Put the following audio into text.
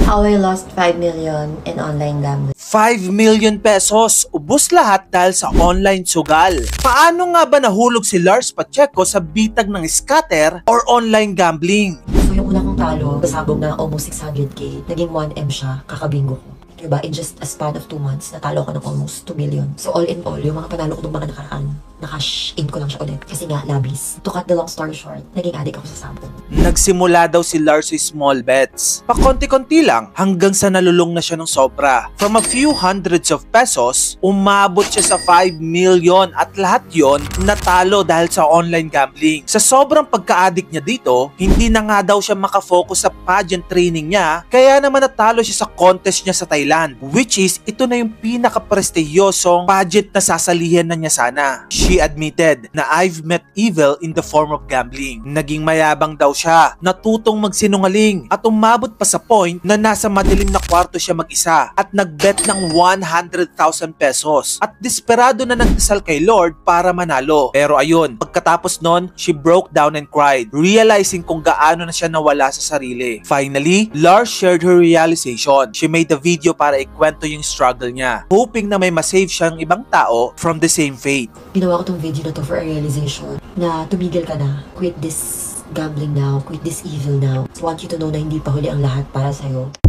How I lost 5 million in online gambling. 5 million pesos, ubos lahat dahil sa online sugal. Paano nga ba nahulog si Lars Pacheco sa bitag ng scatter or online gambling? So yung una kong talo, pasabog na almost 600k, naging 1M siya, kakabingo ko. Diba? In just a span of 2 months, natalo ko ng almost 2 million. So all in all, yung mga panalo ko ng mga nakaraan, nakash in ko lang siya ulit. Kasi nga, labis. To cut the long story short, naging addict ako sa sabong. Nagsimula daw si Lars sa small bets. Pakonti-konti lang hanggang sa nalulong na siya ng sobra. From a few hundreds of pesos, umabot siya sa 5 million at lahat yon natalo dahil sa online gambling. Sa sobrang pagka-addict niya dito, hindi na nga daw siya makafocus sa pageant training niya, kaya naman natalo siya sa contest niya sa Thailand. Which is, ito na yung pinaka-prestiyosong pageant na sasalihan na niya sana. She admitted na I've met evil in the form of gambling. Naging mayabang daw siya, natutong magsinungaling at umabot pa sa point na nasa madilim na kwarto siya mag-isa at nagbet ng 100,000 pesos at desperado na nagdasal kay Lord para manalo. Pero ayun, pagkatapos nun, she broke down and cried, realizing kung gaano na siya nawala sa sarili. Finally, Lars shared her realization. She made a video para ikwento yung struggle niya, hoping na may masave siyang ibang tao from the same fate. Ginawa ko tong video na to for a realization na tumigil ka na. Quit this gambling now. Quit this evil now. I want you to know na hindi pa huli ang lahat para sa'yo.